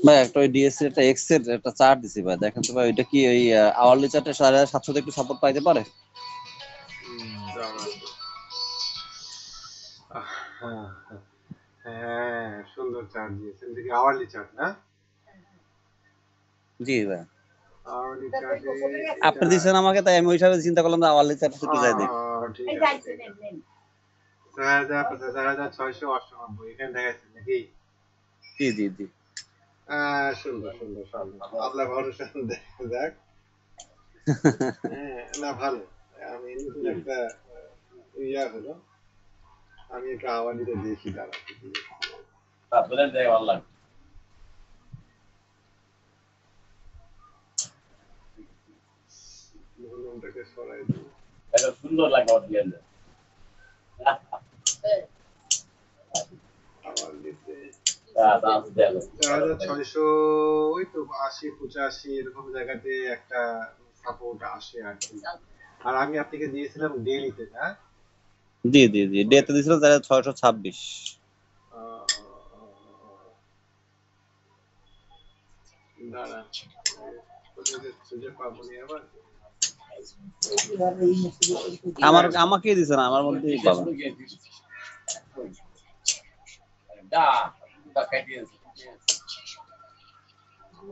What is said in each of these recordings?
ভাই একটা ওই ডিএসসি একটা এক্স এর একটা চার্ট দিছি ভাই, দেখেন তো ভাই ওইটা কি ওই আওয়ারলি চার্টে 750 একটু সাপোর্ট পাইতে পারে? দাঁড়ান। হ্যাঁ হ্যাঁ, সুন্দর চার্ট দিয়েছেন। দেখি আওয়ারলি চার্ট না? জি ভাই, আওয়ারলি চার্টে আপনি এটা দিয়েছেন আমাকে, তাই আমি ওই হিসাবে চিন্তা করলাম যে আওয়ারলি চার্ট একটু যাই দেখি। ঠিক আছে, ঠিক আছে। 4,688 এখানে দেখাচ্ছে নাকি? জি জি জি। সুন্দর সুন্দর সুন্দর, আল্লাহ ভরসা, দেখা যাক। হ্যাঁ, না ভালো। আমি নতুন একটা ইয়া হলো, আমি একটা আওয়ালিতে দেখি, দাঁড়াতে তারপরে দেখ ভালো লাগে। ভলিউমটাকে সরাই দিই। এটা সুন্দর লাগে অডিয়েন্স। আওয়ালিতে দাম দেন। 4,600, ওই তো 80 85 এরকম জায়গাতে একটা সাপোর্ট আসে আর কি। আর আমি আপনাকে দিয়েছিলাম ডেইলিতে না? জি জি জি, ডেতে দিছিল 626। দাঁড়া, খুঁজে পাবো নি আবার। আমাকে দিছে না, আমার মধ্যেই পাবেন।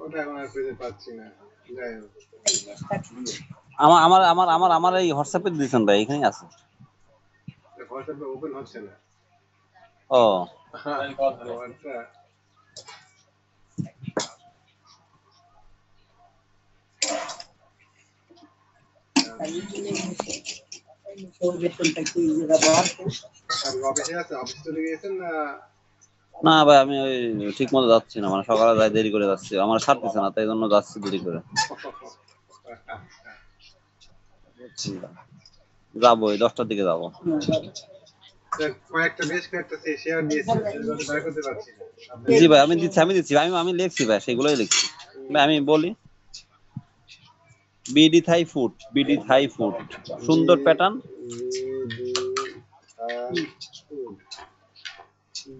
ওটা এখন আর খুঁজে পাচ্ছি না, যাই হোক। আমার আমার আমার আমার আমার এই হোয়াটসঅ্যাপে দিয়েছেন ভাই, এখানেই আছে। হোয়াটসঅ্যাপে ওপেন হচ্ছে না। ও আচ্ছা, অফিসে আছে? অফিস চলে গিয়েছেন না? না ভাই, আমি ওই ঠিক মতো যাচ্ছি না, মানে সকালে যাই দেরি করে যাচ্ছি, আমার ছাড়তেছে না, তাই জন্য যাচ্ছি দেরি করে। যাবো ওই 10টার দিকে যাবো। বেশ কয়েকটা শেয়ার দিয়েছেন, সেগুলো তো বের করতে পারছি না। জি ভাই, আমি দিচ্ছি আমি লিখছি ভাই, সেগুলোই লিখছি ভাই। আমি বলি বিডি থাই ফুড, সুন্দর pattern.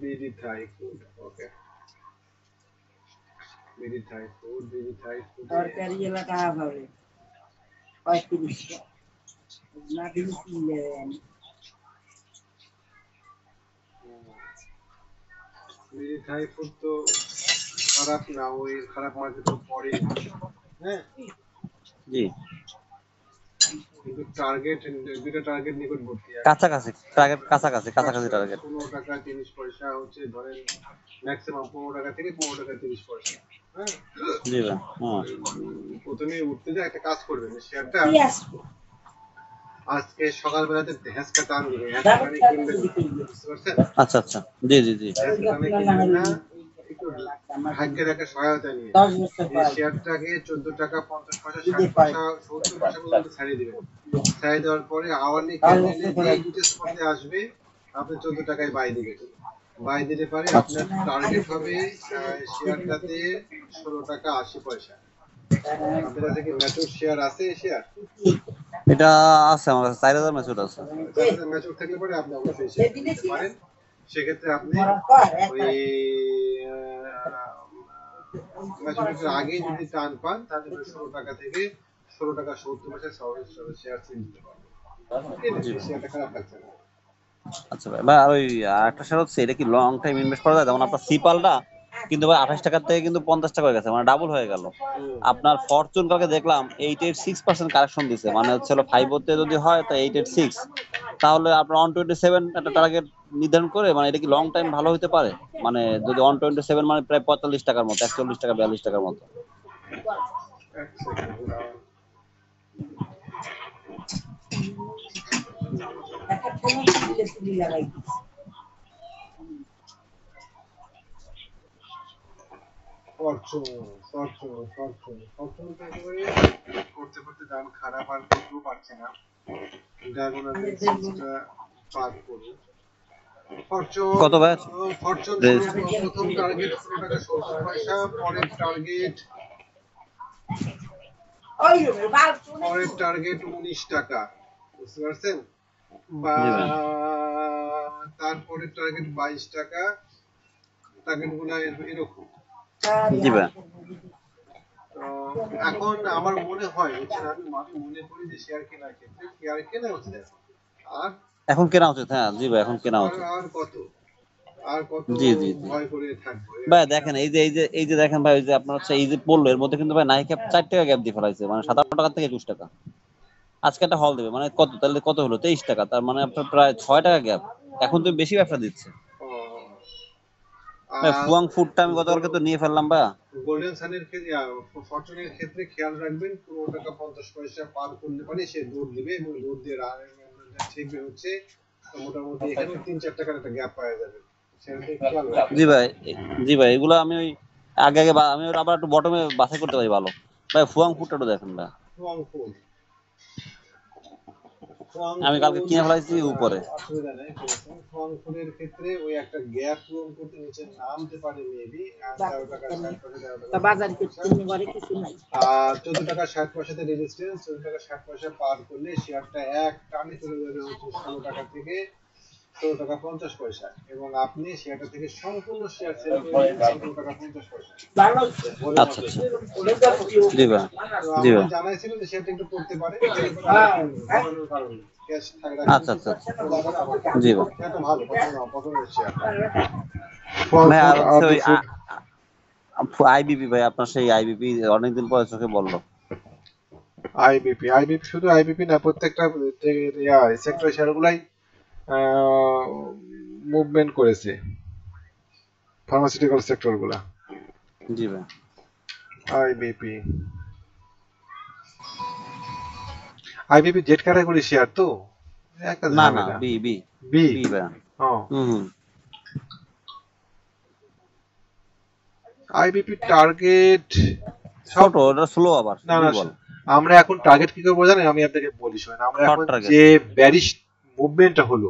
BD Thai food, okay. BD Thai food, BD Thai food তরকারি এলাকা হবে 35 না দিলেন। বিডি থাই ফুড তো খারাপ না, ওই খারাপ মার্কেট তো পরে। হ্যাঁ জি, কিন্তু টার্গেট, দুইটা টার্গেট নিকটবর্তী, কাছাকাছি কাছাকাছি টার্গেট। 15 টাকা 30 পয়সা হচ্ছে ধরেন, ম্যাক্সিমাম 15 টাকা থেকে 15 টাকা 30 পয়সা। হ্যাঁ, জি ভাই, হ্যাঁ। প্রথমে উঠতে যায় একটা কাজ করবেন, শেয়ারটা আজকে সকালবেলাতে ভেসকা টান দিবেন, এত টানে কিনবেন না, বুঝতে পারছেন? আচ্ছা আচ্ছা, জি জি জি। ভেসকা টানে কিনবেন না, একটু ভাগ্যের একটা সহায়তা নিয়ে এই শেয়ারটাকে 14 টাকা 50 পয়সা 60 পয়সা 70 পয়সা পর্যন্ত ছাড়িয়ে দিবেন। ছাড়িয়ে দেওয়ার পরে আওয়ারলি ক্যান্ডেলে যেই দুটো স্পটে আসবে আপনি 14 টাকায় বাই দিবেন। বাই দিলে পারে আপনার টার্গেট হবে শেয়ারটাতে 16 টাকা 80 পয়সা। আপনার কাছে কি ম্যাচুর শেয়ার আছে? শেয়ার এটা আছে আমার কাছে, 4000 ম্যাচুর আছে। 4000 ম্যাচুর থাকলে পরে আপনি অবশ্যই শেয়ারটা নিতে পারেন। সেক্ষেত্রে আপনি ওই ম্যাচুরিটির আগে যদি টান পান তাহলে 16 টাকা থেকে 16 টাকা 70 পয়সা শেয়ার কিনতে পারবেন। এই শেয়ারটা খারাপ লাগছে না। আচ্ছা ভাই, ভাই আর ওই আরেকটা শেয়ার হচ্ছে, এটা কি লং টাইম ইনভেস্ট করা যায়? যেমন আপনার সিপালটা কিন্তু ভাই 28 টাকার থেকে কিন্তু 50 টাকা হয়ে গেছে, মানে ডাবল হয়ে গেল। আপনার ফরচুন কালকে দেখলাম 886% কারেকশন দিছে, মানে হচ্ছে 5 তে যদি হয় তো 886, তাহলে আপনার 127 একটা টার্গেট নির্ধারণ করে, মানে এটা কি লং টাইম ভালো হতে পারে? মানে যদি 127 মানে প্রায় 45 টাকার মতো, 41 টাকা 42 টাকার মতো। এক second, Fortune Fortune Fortune Fortune তো একেবারে করতে করতে দাম খারাপ, আর করতেও পারছে না। ডায়াগোনালিটা পার করুন। ফরচুন কত ভাই? ফরচুন প্রথম টার্গেট 16 টাকা 70 পয়সা, পরের টার্গেট 19 টাকা, বুঝতে পারছেন? বা তারপরের টার্গেট 22 টাকা, টার্গেট গুলো এরকম। জি ভাই। তো এখন আমার মনে হয় বুঝছেন, আমি মনে করি যে শেয়ার কেনার ক্ষেত্রে শেয়ার কেনা উচিত এখন। আর এখন কেনা উচিত, হ্যাঁ জি ভাই, এখন কেনা আর উচিত। আর কত আর কত জি জি জি ভয় করে থাকবো ভাই, দেখেন এই যে দেখেন ভাই, ওই যে আপনার হচ্ছে এই যে পড়লো, এর মধ্যে কিন্তু ভাই নাইকা 4 টাকা গ্যাপ দিয়ে ফেলাইছে, মানে 17 টাকা থেকে 21 টাকা। আজকে একটা হল দেবে মানে কত, তাহলে কত হলো, 23 টাকা, তার মানে আপনার প্রায় 6 টাকা গ্যাপ। এখন তো বেশি ব্যবসা দিচ্ছে ও, ভাই। আর ফুয়াং ফুডটা আমি গতকালকে তো নিয়ে ফেললাম ভাই। গোল্ডেন সানের ক্ষেত্রে ফরচুনের ক্ষেত্রে খেয়াল রাখবেন 15 টাকা 50 পয়সা পার করলে পারে সে দৌড় দিবে এবং দৌড় দিয়ে ঠিক হচ্ছে। তো মোটামুটি এখানে 3-4 টাকার একটা গ্যাপ পাওয়া যাবে, সেটা দিকে খেয়াল রাখবেন। জি ভাই। জি ভাই, এগুলো আমি ওই আগে আমি ওর আবার একটু বটমে বাছাই করতে পারি ভালো। ভাই ফুয়াং ফুডটা একটু দেখেন ভাই, স্ট্রং ফুড, আমি কালকে কিনে ফেলাইছি উপরে। অসুবিধা নেই, ঠিক আছে। স্ট্রং ফুডের ক্ষেত্রে ওই একটা গ্যাপ পূরণ করতে নিচে নামতে পারে মেবি 13 টাকা 60 পয়সা 13 টাকা 60 পয়সা। আর 14 টাকা 60 পয়সাতে রেজিস্ট্যান্স, 14 টাকা 60 পয়সা পার করলে শেয়ারটা এক টানে চলে যাবে হচ্ছে 16 টাকা থেকে 16 টাকা 50 পয়সা, এবং আপনি শেয়ারটা থেকে সম্পূর্ণ শেয়ার সেল করে দিন 17 টাকা 50 পয়সা। বলে আচ্ছা রাখবেন। আচ্ছা। জি ভাই। তো জি আমাকে ভাই। জানাইছিলেন যে শেয়ারটা একটু করতে পারে, ঘোরানোর কারণে ক্যাশ থাকে রাখেন, আচ্ছা আচ্ছা আচ্ছা। ওরা আবার আবার জি ভাই। শেয়ারটা ভালো, পছন্দের শেয়ার। ফল ভাই আর ফুড হচ্ছে আদি ওই ফুড। আইবিপি ভাই, আপনার সেই আইবিপি অনেকদিন পরে চোখে বললো। আইবিপি শুধু আইবিপি না, প্রত্যেকটা সেক্টর শেয়ার গুলাই মুভমেন্ট করেছে, ফার্মাসিউটিক্যাল সেক্টর গুলা। জি ভাই। IBP IBP Z category share তো, একটা না না, ঝামেলা। B B. বি, বি ভাই। ও হুম। আইবিপি টার্গেট সব। ছোট, ওটা স্লো আবার না না, দুর্বল। আমরা এখন টার্গেট কি করবো জানেন, আমি আপনাকে বলি শোনেন, আমরা শর্ট এখন টার্গেট। যে ব্যারিশ মুভমেন্টটা হলো,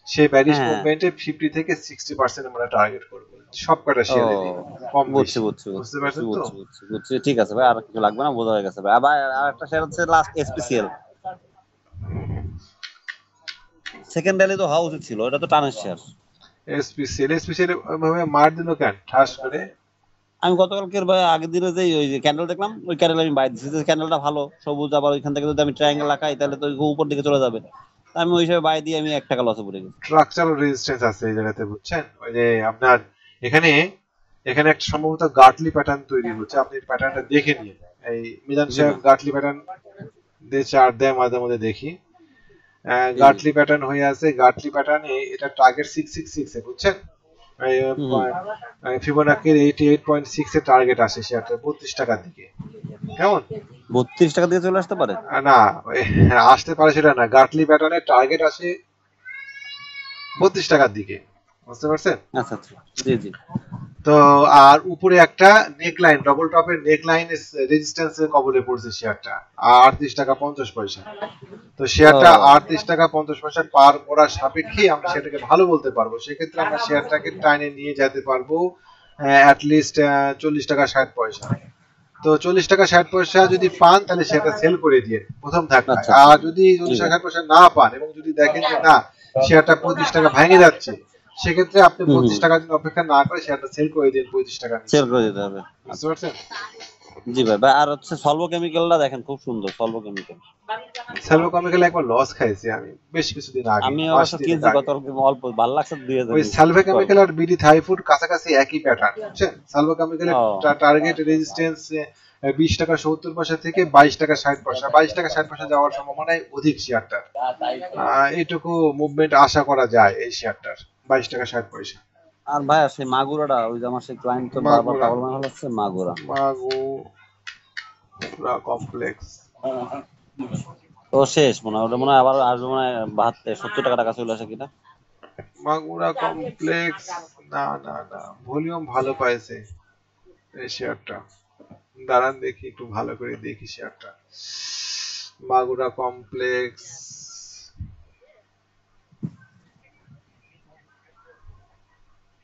সেই ব্যারিশ হ্যাঁ। মুভমেন্টে 50 থেকে 60% আমরা টার্গেট করবো সব কটা ও শেয়ারেরই, কম বুঝছি বেশি। বুঝছি বুঝতে বুঝছি পারছেন তো? বুঝছি বুঝছি বুঝছি, ঠিক আছে ভাই, আর কিছু লাগবে না, বোঝা হয়ে গেছে ভাই। আবার আর একটা শেয়ার হচ্ছে লাস্ট এসপিসিএল, সেকেন্ড র্যালি তো হওয়া উচিত ছিল, এটা তো টানের শেয়ার। এসপিসিএল ভাবে মার দিল কেন ঠাস করে? আমি গতকালকের ভাই আগের দিনে যে ওই যে ক্যান্ডেল দেখলাম, ওই ক্যান্ডেল আমি বাই দিচ্ছি, যে ক্যান্ডেলটা ভালো সবুজ, আবার ওইখান থেকে যদি আমি ট্রায়াঙ্গেল লাগাই তাহলে তো উপর দিকে চলে যাবে। তা আমি ওই হিসাবে বাই দিয়ে আমি 1 টাকা লসে পড়ে গেছি। স্ট্রাকচারাল রেজিস্ট্যান্স আছে এই জায়গাতে, বুঝছেন? ওই যে আপনার এখানে এখানে একটা সম্ভবত গাটলি প্যাটার্ন তৈরি হচ্ছে, আপনি প্যাটার্নটা দেখে নিন। এই মিজান জি সাহেব ভাই। গাটলি প্যাটার্ন দিয়ে চার্ট দেয় মাঝে মধ্যে দেখি। জি জি। গাটলি প্যাটার্ন হয়ে আছে, গাটলি প্যাটার্নে এটা টার্গেট 666 এ, বুঝছেন? হুম হুম। ফিবোনাকির 88.6 এ টার্গেট আসে শেয়ারটা 32 টাকার দিকে। কেমন? 32 টাকা দিয়ে চলে আসতে পারে। না, আসতে পারে সেটা না, গাটলি প্যাটার্নের টার্গেট আসে 32 টাকার দিকে, বুঝতে পারছেন? আচ্ছা আচ্ছা। জি জি। তো আর উপরে একটা নেক লাইন, ডবল টপের নেক লাইন রেজিস্ট্যান্সের কবলে পড়ছে শেয়ারটা 38 টাকা 50 পয়সা। তো শেয়ারটা ও 38 টাকা 50 পয়সা পার করার সাপেক্ষে আমরা সেটাকে ভালো বলতে পারবো, সেক্ষেত্রে আমরা শেয়ারটাকে টাইনে নিয়ে যেতে পারবো অ্যাটলিস্ট 40 টাকা 60 পয়সা। তো 40 টাকা 60 পয়সা যদি পান তাহলে সেটা সেল করে দিয়ে প্রথম ধাক্কায়। আচ্ছা আচ্ছা। আর যদি জি ভাই। 40 টাকা 60 পয়সা না পান এবং যদি দেখেন যে না শেয়ারটা 35 টাকা ভেঙে যাচ্ছে, সেক্ষেত্রে আপনি হুম হুম। 32 টাকার জন্য অপেক্ষা না করে শেয়ারটা সেল করে দিন 35 টাকার সেল নিচে। করে দিতে হবে। বুঝতে আচ্ছা। পারছেন? জি ভাই ভাই, আর হচ্ছে সলভো কেমিক্যালটা দেখেন, খুব সুন্দর সলভো কেমিক্যাল। সেলভো কেমিক্যালে একবার লস খাইছি আমি বেশ কিছুদিন আগে, আমি মাস অবশ্য 3 কিনছি আগে। গত অল্প, ভালো লাগছে, 2000 ওই নিয়েছি, সালভে কি করবো। কেমিক্যাল আর বিডি থাই ফুড কাছাকাছি একই প্যাটার্ন, বুঝছেন? সালভে কেমিক্যালের ও টার্গেট রেজিস্ট্যান্স 20 টাকা 70 পয়সা থেকে 22 টাকা 60 পয়সা, 22 টাকা 60 পয়সা যাওয়ার সম্ভাবনাই অধিক শেয়ারটার। এইটুকু মুভমেন্ট আশা করা যায় এই শেয়ারটার 22 টাকা 60 পয়সা। আর ভাই সেই মাগুরাটা, ওই যে আমার সেই ক্লায়েন্ট তো বারবার মাগুরা, পাগল মনে হচ্ছে মাগুরা। মাগুরা কমপ্লেক্স। ও শেষ মনে হয়, ওটা মনে হয় আবার আসবে মনে হয় 72 70 টাকা টাকা চলে আসে কিনা। মাগুরা কমপ্লেক্স, না না না, ভলিউম ভালো পাইছে এই শেয়ারটা। দাঁড়ান দেখি, একটু ভালো করে দেখি শেয়ারটা। মাগুরা কমপ্লেক্স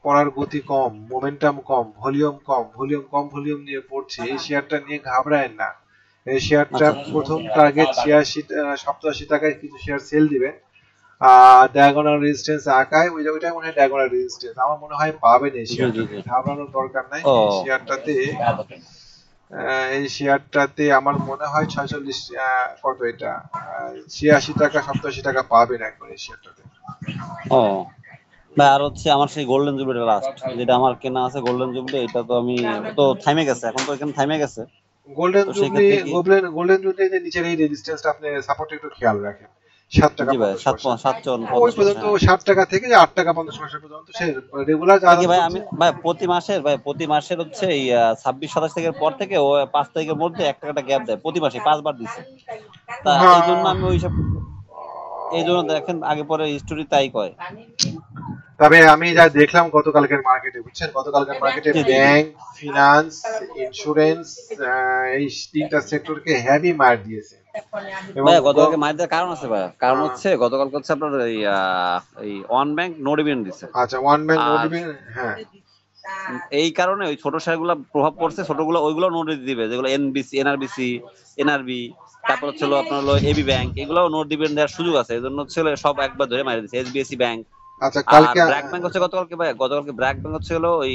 পড়ার গতি কম, মোমেন্টাম কম, ভলিউম নিয়ে পড়ছে, এই শেয়ারটা নিয়ে ঘাবড়ায় না। এই শেয়ারটা আচ্ছা প্রথম টার্গেট 86 87 টাকায় কিছু শেয়ার সেল দিবেন, ডায়াগোনাল রেজিস্ট্যান্স আঁকায়, ওইটা মনে হয় ডায়াগোনাল রেজিস্ট্যান্স। আমার মনে হয় পাবেন এই জি জি শেয়ারটাতে, জি। ঘাবড়ানোর দরকার নাই। ও এই শেয়ারটাতে আমার মনে হয় 46 কত এটা 86 টাকা 87 টাকা পাবেন একবার এই শেয়ারটাতে। ও ভাই, আর হচ্ছে আমার সেই গোল্ডেন জুবিলি লাস্ট যেটা আমার কেনা আছে, গোল্ডেন জুবিলি, এটা তো আমি তো থাইমে গেছে, এখন তো এখানে থাইমে গেছে। গোল্ডেন তো সেই জুবলি, ক্ষেত্রে কি, গোল্ডেন জুবলিতে নিচের এই রেজিস্ট্যান্সটা আপনি সাপোর্ট একটু খেয়াল রাখেন, 7 টাকা জি ভাই 50 সাত পয়সা। সাত চন ওই 50 পর্যন্ত পয়সা। 7 টাকা থেকে 8 টাকা 50 পয়সা পর্যন্ত সে রেগুলার এটা যারা কি ভাই, চলছে। আমি ভাই প্রতি মাসের হচ্ছে এই 26 27 তারিখের পর থেকে ও 5 তারিখের মধ্যে একটা একটা গ্যাপ দেয়, প্রতি মাসে 5 বার দিছে। তা এই জন্য হ্যাঁ, আমি ওইসব, এই জন্য দেখেন আগে পরে হিস্টোরি তাই কয়। তবে আমি যা দেখলাম গতকালকের মার্কেটে, বুঝছেন, গতকালকের মার্কেটে জি জি জি। ব্যাংক, ফিনান্স, ইন্স্যুরেন্স, এই তিনটা সেক্টরকে হেভি মার দিয়েছে। এবং ভাই গতকালকে মার দেওয়ার কারণ আছে ভাই, কারণ আহ, হচ্ছে গতকালকে হচ্ছে আপনার এই ওয়ান ব্যাংক নো ডিভিডেন্ড দিছে। আচ্ছা, ওয়ান ব্যাংক আর নোট, হ্যাঁ এই কারণে ওই ছোট শেয়ার গুলা প্রভাব পড়ছে, ছোটগুলো ওইগুলো নোট দিবে, যেগুলো এনবিসি, এনআরবিসি, এনআরবি, তারপর হচ্ছে আপনার হলো এবি ব্যাংক, এগুলো নোট দিবেন দেওয়ার সুযোগ আছে, এই জন্য হচ্ছে সব একবার ধরে মারি দিচ্ছে, এসবিএসি ব্যাংক। আচ্ছা আর কালকে ব্র্যাক ব্যাংক হচ্ছে গতকালকে ভাই, গতকালকে ব্র্যাক ব্যাংক হচ্ছে হলো ওই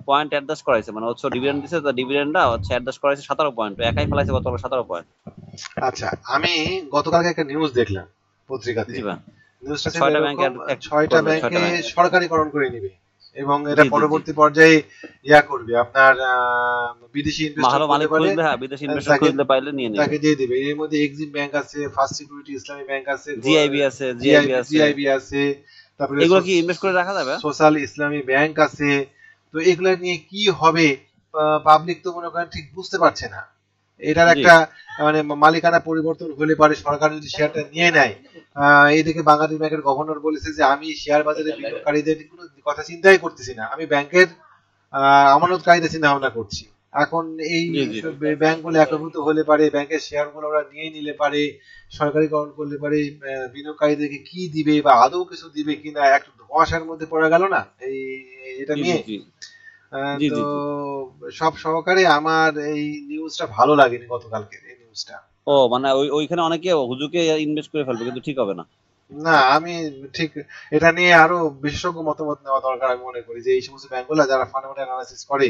পয়েন্ট অ্যাডজাস্ট করাইছে, মানে হচ্ছে ডিভিডেন্ড দিছে, তো ডিভিডেন্ডটা হচ্ছে অ্যাডজাস্ট করাইছে 17 পয়েন্ট, একাই ফেলাইছে গতকাল 17 পয়েন্ট। আচ্ছা, আমি গতকালকে একটা নিউজ দেখলাম পত্রিকাতে। জি ভাই, নিউজটা ছিল 6টা ব্যাংক এরকম, অ্যাড 6টা করবে, ব্যাংকে 6টা ব্যাংক। সরকারিকরণ করে নিবে এবং এটা জি জি জি। পরবর্তী পর্যায়ে ইয়া করবে আপনার বিদেশি ইনভেস্টর ভালো করতে মালিক পারে, খুঁজলে, হ্যাঁ বিদেশি ইনভেস্টর তাকে খুঁজলে পাইলে নিয়ে নেবে। তাকে দিয়ে দিবে। এর মধ্যে এক্সিম ব্যাংক আছে, ফার্স্ট সিকিউরিটি ইসলামী ব্যাংক আছে, জিআইবি আছে, জিআইবি আছে। জিআইবি আছে, তারপরে এগুলো কি ইনভেস্ট করে রাখা যাবে? সোশ্যাল ইসলামী ব্যাংক আছে। তো এগুলা নিয়ে কি হবে, পাবলিক তো মনে করেন ঠিক বুঝতে পারছে না। এটার জি একটা মানে মালিকানা পরিবর্তন হলে পারে, সরকার যদি শেয়ারটা নিয়ে নেয়। এইদিকে বাংলাদেশ ব্যাংকের গভর্নর বলেছে যে আমি শেয়ার বাজারে বিনিয়োগকারীদের কোনো কথা চিন্তাই করতেছি না, আমি ব্যাংকের আমানতকারীদের চিন্তা ভাবনা করছি। এখন এই জি জি। ব্যাংকগুলো একীভূত হলে পারে, ব্যাংকের শেয়ারগুলো ওরা নিয়ে নিলে পারে, সরকারিকরণ করলে পারে, বিনিয়োগকারীদেরকে কি দিবে বা আদৌ কিছু দিবে কিনা একটু ধোঁয়াশার মধ্যে পড়ে গেল না এই এটা জি জি নিয়ে। জি জি তো জি জি। সব সহকারে আমার এই নিউজটা ভালো লাগেনি, গতকালকের এই নিউজটা। ও মানে ওইখানে অনেকে হুজুকে ইনভেস্ট করে ফেলবে, কিন্তু ঠিক হবে না। না, আমি ঠিক এটা নিয়ে আরো বিশেষজ্ঞ মতামত নেওয়া দরকার আমি মনে করি, যে এই সমস্ত ব্যাংকগুলো যারা ফান্ডামেন্টাল অ্যানালাইসিস করে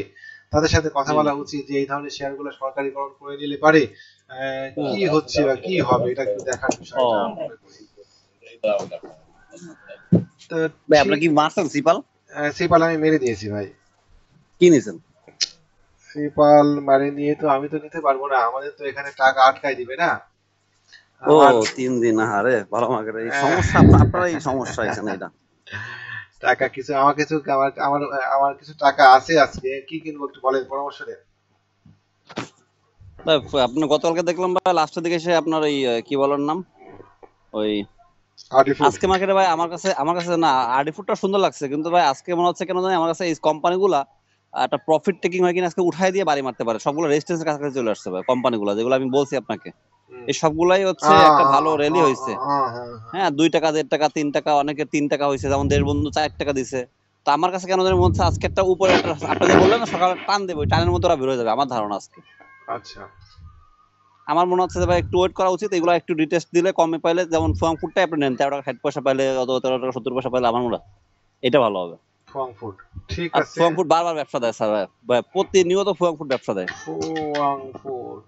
তাদের সাথে কথা জি বলা জি। উচিত, যে এই ধরনের শেয়ারগুলো সরকারিকরণ করে নিলে পারে হুম। কি হচ্ছে বা কি হবে, এটা একটু দেখার বিষয় ও এটা আমি মনে করি। তো ভাই, আপনার ঠিক, কি মারছেন সিপাল? সিপাল আমি মেরে দিয়েছি ভাই। কি নিছেন? সিপাল মারে নিয়ে তো আমি তো নিতে পারবো না, আমাদের তো এখানে টাকা আটকায় দিবে না ও আমার। 3 দিন, আরে ভালো মার্কেট, এই আহ, সমস্যা আপনার এই সমস্যা এখানে এটা। টাকা কিছু আমার কিছু আমার আমার আমার কিছু টাকা আছে আজকে, কি কিনবো একটু বলেন, পরামর্শ দেন। ভাই, আপনার গতকালকে দেখলাম ভাই লাস্টের দিকে এসে আপনার এই কি বলার নাম, ওই আরডি ফুড। আজকে মার্কেটে ভাই আমার কাছে না আরডি ফুডটা সুন্দর লাগছে, কিন্তু ভাই আজকে মনে হচ্ছে কেন জানি আমার কাছে এই কোম্পানিগুলা একটা প্রফিট টেকিং হয় কিনা, আজকে উঠাই দিয়ে বাড়ি মারতে পারে, সবগুলো রেজিস্ট্যান্সের কাছাকাছি চলে আসছে ভাই কোম্পানিগুলো, যেগুলো আমি বলছি আপনাকে, এই সবগুলাই হচ্ছে একটা ভালো র্যালি হয়েছে। হ্যাঁ, 2 টাকা, 1.5 টাকা, 3 টাকা, অনেকে 3 টাকা হয়েছে, যেমন দেড় বন্ধু 4 টাকা দিছে। তো আমার কাছে কেন জানি মনে হচ্ছে আজকে একটা উপরে একটা, আপনি যে বললেন না সকালে টান দেবে, ওই টানের মধ্যে ওরা বের হয়ে যাবে আমার ধারণা আজকে। আচ্ছা, আমার মনে হচ্ছে যে ভাই একটু ওয়েট করা উচিত, এগুলো একটু রিটেস্ট দিলে কমে পাইলে, যেমন ফুয়াং ফুডটাই আপনি নেন, 13 টাকা 60 পয়সা পাইলে, অথবা 13 টাকা 70 পয়সা পাইলে, আমার মনে হয় এটা ভালো হবে। ফং ফুড ঠিক আর আছে। ফুয়াং ফুড বারবার ব্যবসা দেয় স্যার ভাই, প্রতিনিয়ত ফুয়াং ফুড ব্যবসা দেয়। ফোয়াং ফুড,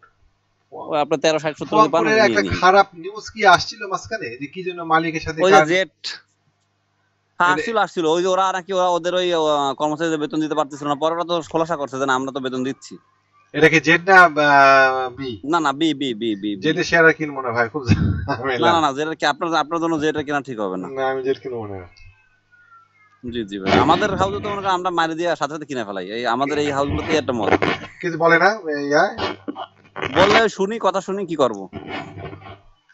ওই আপনার 13 60 70 ফোয়াং যদি পান, ফুডের ওটা নিয়ে একটা নিন। খারাপ নিউজ কি আসছিল মাঝখানে, যে কি জন্য মালিকের সাথে ওই যে কাজ। জেট, হ্যাঁ এটা আসছিল ওই যে ওরা নাকি ওদের ওই কর্মচারীদের বেতন দিতে পারতেছিল না, পরে ওরা তো খোলাসা করছে যে না, আমরা তো বেতন দিচ্ছি। এটা কি জেড না বি? না না, B B B B B. জেডে শেয়ার আর কিনবো না ভাই, খুব না ঝামেলা। না না, যেটা কি আপনার আপনার জন্য যেটা কেনা ঠিক হবে না। না, আমি জেড কিনবো না। জি জি ভাই, আমাদের হাউসে তো মনে করেন আমরা মারি দিয়ে সাথে সাথে কিনে ফেলাই, এই আমাদের এই হাউসগুলোতে একটা মত কিছু বলে না ইয়া, বললে শুনি, কথা শুনি, কি করব।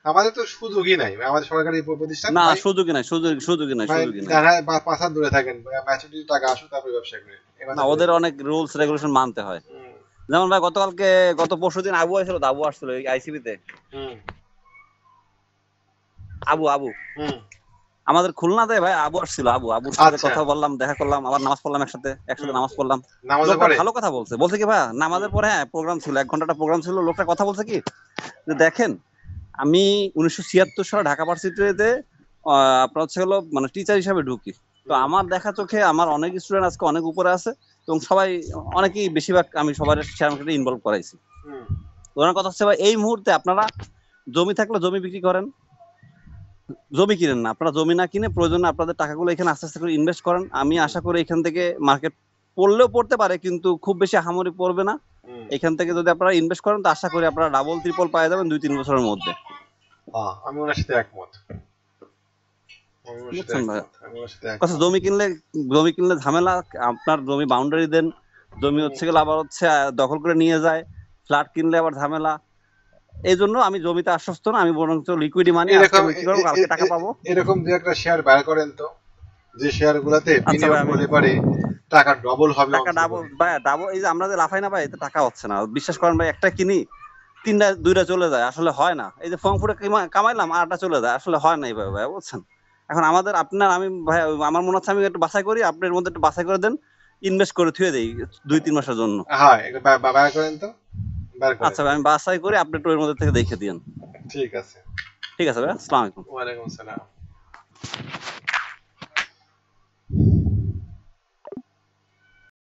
আমাদের তো সুযোগই নাই, আমাদের সরকারি প্রতিষ্ঠান না, ভাই। সুযোগই নাই, সুযোগই নাই, ভাই সুযোগই নাই। দেখা পাঁচ হাত দূরে থাকেন, ম্যাচুরিটি টাকা আসুক তারপরে ব্যবসা করেন, এ কথা না, বলি। ওদের অনেক রুলস রেগুলেশন মানতে হয়। হুম, যেমন ভাই গত পরশুদিন আবু আসছিল, আবু আসছিল আইসিবি তে। হুম, আবু আবু হুম। আমাদের খুলনাতে ভাই আবু আসছিল, আবুর সাথে আচ্ছা, কথা বললাম, দেখা করলাম, আবার নামাজ পড়লাম একসাথে, হুম। নামাজ পড়লাম। নামাজের লোকটা পরে? ভালো কথা বলছে, বলছে কি ভাই নামাজের পরে, হ্যাঁ প্রোগ্রাম ছিল, 1 ঘন্টা প্রোগ্রাম ছিল, লোকটা কথা বলছে কি যে দেখেন, আমি 1976 সালে ঢাকা ভার্সিটিতে আপনার হচ্ছে হলো মানে টিচার হিসাবে ঢুকি। তো আমার দেখা চোখে আমার অনেক স্টুডেন্ট আজকে অনেক উপরে আছে এবং সবাই অনেকেই বেশিরভাগ আমি সবার শেয়ার মার্কেটে ইনভলভ করাইছি। হুম। ওনার কথা হচ্ছে ভাই এই মুহূর্তে আপনারা জমি থাকলে জমি বিক্রি করেন, জমি কিনেন না। আপনারা জমি না কিনে প্রয়োজনে আপনাদের টাকাগুলো এখানে আস্তে আস্তে করে ইনভেস্ট করেন। আমি আশা করি এখান থেকে মার্কেট পড়লেও পড়তে পারে কিন্তু খুব বেশি আহামরি পড়বে না। হুম। এখান থেকে যদি আপনারা ইনভেস্ট করেন তো আশা করি আপনারা ডাবল ট্রিপল পাওয়া যাবেন 2-3 বছরের মধ্যে। আমি ওনার সাথে একমত। বুঝছেন ভাই? কথা জমি কিনলে ঝামেলা। আপনার জমি বাউন্ডারি দেন, জমি হচ্ছে গেলে আবার হচ্ছে দখল করে নিয়ে যায়, ফ্ল্যাট কিনলে আবার ঝামেলা। এই জন্য আমি জমিতে আশ্বস্ত না, আমি বরঞ্চ লিকুইডি মানি আজকে বিক্রি করবো, কালকে টাকা পাবো। এরকম যে একটা শেয়ার বের করেন তো, যে শেয়ার গুলাতে আচ্ছা বিনিয়োগ ভাই, করলে পারে টাকা ডবল হবে। টাকা ডাবল ভাই, ডাবল। এই যে আমরা যে লাফাই না ভাই, এতে টাকা হচ্ছে না। বিশ্বাস করেন ভাই, একটা কিনি 2টা চলে যায়, আসলে হয় না। এই যে ফর্মফুটে কামাইলাম 8টা চলে যায়, আসলে হয় না এইভাবে ভাই, বুঝছেন? এখন আমাদের আপনার আমি ভাই আমার মনে হচ্ছে আমি একটু বাছাই করি, আপনার মধ্যে একটু বাছাই করে দেন, ইনভেস্ট করে থুয়ে দেই 2-3 মাসের জন্য। হ্যাঁ, এটা বের করেন তো, বের করেন। আচ্ছা ভাই, আমি বাছাই করি, আপনি একটু এর মধ্যে থেকে দেখে দিন। ঠিক আছে। ঠিক আছে ভাই, আসসালামু আলাইকুম। ওয়ালাইকুম আসসালাম।